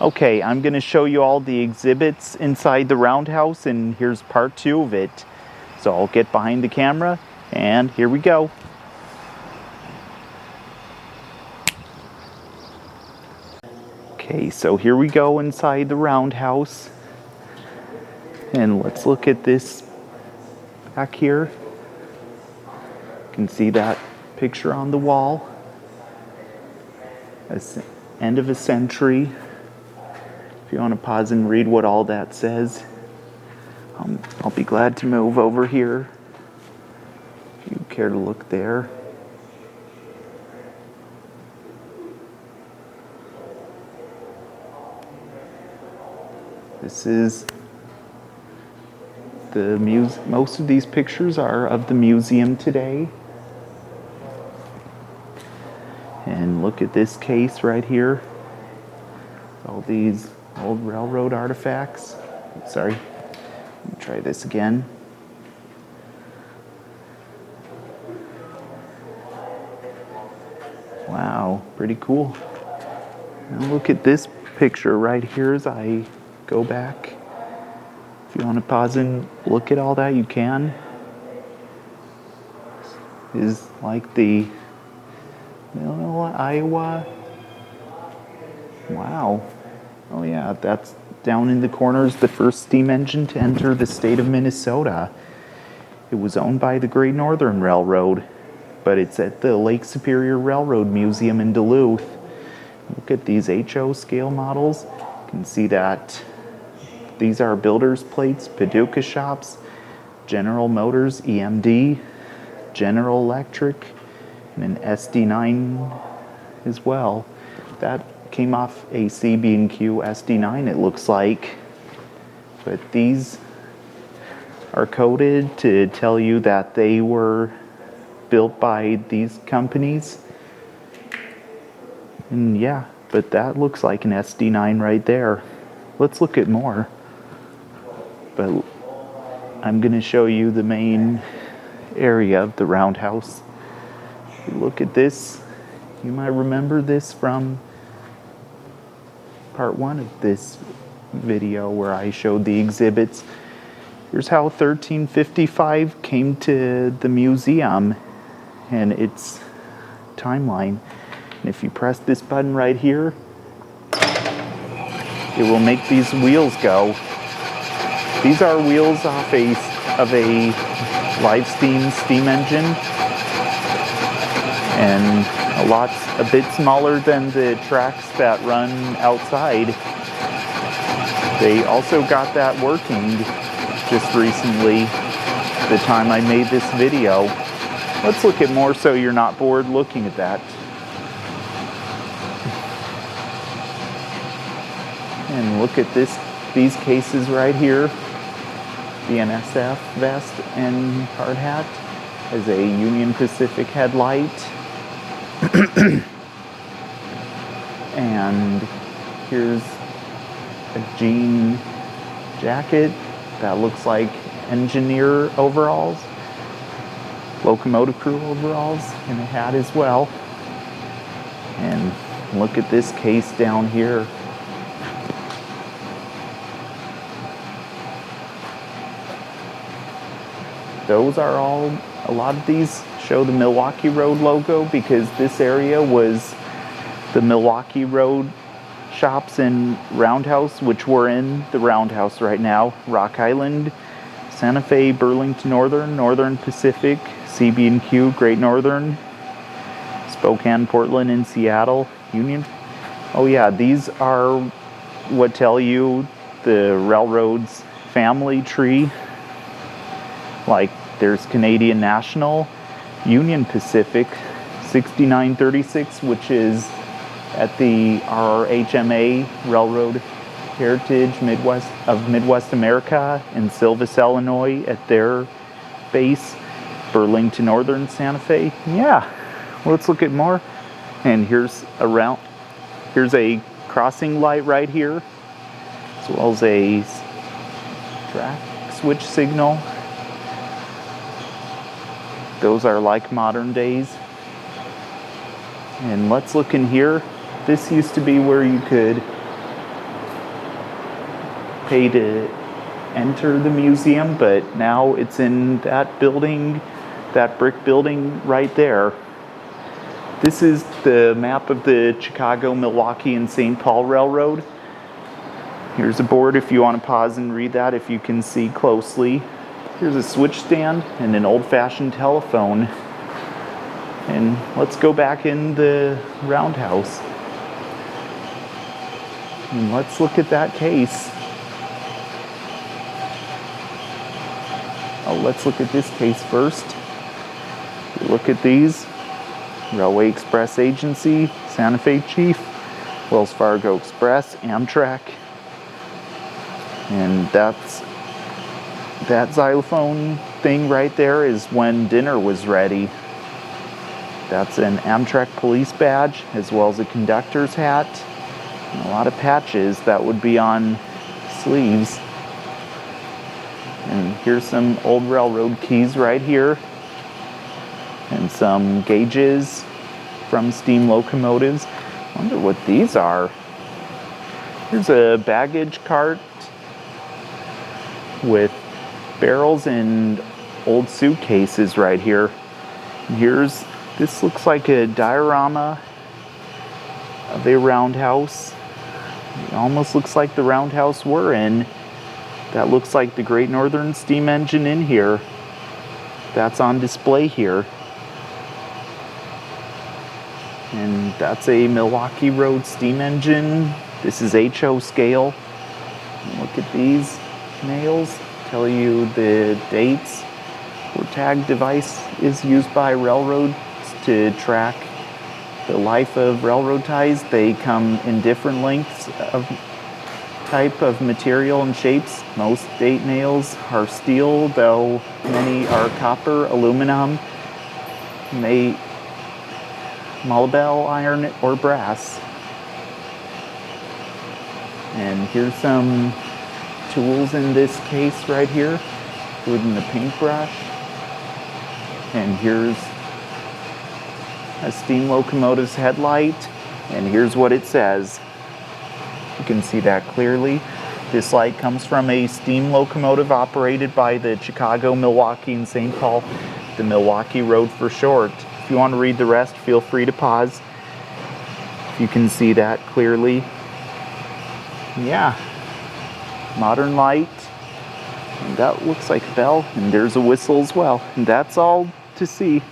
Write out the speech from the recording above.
Okay, I'm going to show you all the exhibits inside the Roundhouse, and here's part 2 of it. So I'll get behind the camera, and here we go. Okay, so here we go inside the Roundhouse. And let's look at this back here. You can see that picture on the wall. End of a century. If you want to pause and read what all that says, I'll be glad to move over here if you care to look there. This is the most of these pictures are of the museum today. And look at this case right here. All these old railroad artifacts. Sorry, let me try this again. Wow, pretty cool. And look at this picture right here as I go back. If you want to pause and look at all that, you can. This is like the Iowa. Wow. Oh yeah, that's down in the corners, the first steam engine to enter the state of Minnesota. It was owned by the Great Northern Railroad, but it's at the Lake Superior Railroad Museum in Duluth. Look at these HO scale models. You can see that these are builders' plates, Paducah shops, General Motors, EMD, General Electric, and an SD9 as well. That came off a CB&Q SD9, it looks like. But these are coded to tell you that they were built by these companies. And yeah, but that looks like an SD9 right there. Let's look at more. But I'm going to show you the main area of the Roundhouse. Look at this. You might remember this from part 1 of this video where I showed the exhibits. Here's how 1355 came to the museum and its timeline. And if you press this button right here, it will make these wheels go. These are wheels off of a live steam engine, and a bit smaller than the tracks that run outside. They also got that working just recently, the time I made this video. Let's look at more so you're not bored looking at that. And look at these cases right here. The NSF vest and hard hat as a Union Pacific headlight. And here's a jean jacket that looks like engineer overalls, locomotive crew overalls, and a hat as well. And look at this case down here. Those are all, a lot of these show the Milwaukee Road logo because this area was the Milwaukee Road shops and Roundhouse, which we're in the Roundhouse right now. Rock Island, Santa Fe, Burlington Northern, Northern Pacific, CB&Q, Great Northern, Spokane, Portland, and Seattle, Union. Oh yeah, these are what tell you the railroad's family tree. Like there's Canadian National, Union Pacific, 6936, which is at the RHMA Railroad Heritage Midwest America in Silvis, Illinois, at their base, Burlington Northern, Santa Fe. Yeah, let's look at more. And here's a crossing light right here, as well as a track switch signal. Those are like modern days. And let's look in here. This used to be where you could pay to enter the museum, but now it's in that building, that brick building right there. This is the map of the Chicago, Milwaukee, and St. Paul Railroad. Here's a board if you want to pause and read that if you can see closely. Here's a switch stand and an old-fashioned telephone. And let's go back in the Roundhouse. And let's look at that case. Oh, let's look at this case first. Look at these. Railway Express Agency, Santa Fe Chief, Wells Fargo Express, Amtrak. And that xylophone thing right there is when dinner was ready. That's an Amtrak police badge, as well as a conductor's hat. And a lot of patches that would be on sleeves. And here's some old railroad keys right here. And some gauges from steam locomotives. I wonder what these are. Here's a baggage cart with barrels and old suitcases right here. And this looks like a diorama of a roundhouse. It almost looks like the roundhouse we're in. That looks like the Great Northern steam engine in here. That's on display here. And that's a Milwaukee Road steam engine. This is HO scale. And look at these nails. Tell you the dates. Or tag device is used by railroads to track the life of railroad ties. They come in different lengths of type of material and shapes. Most date nails are steel, though many are copper, aluminum, Malabel iron, or brass. And here's some tools in this case right here, including the paintbrush. And here's a steam locomotive's headlight. And here's what it says. You can see that clearly. This light comes from a steam locomotive operated by the Chicago, Milwaukee, and St. Paul, the Milwaukee Road for short. If you want to read the rest, feel free to pause. You can see that clearly. Yeah, modern light. And that looks like a bell, and there's a whistle as well. And that's all to see.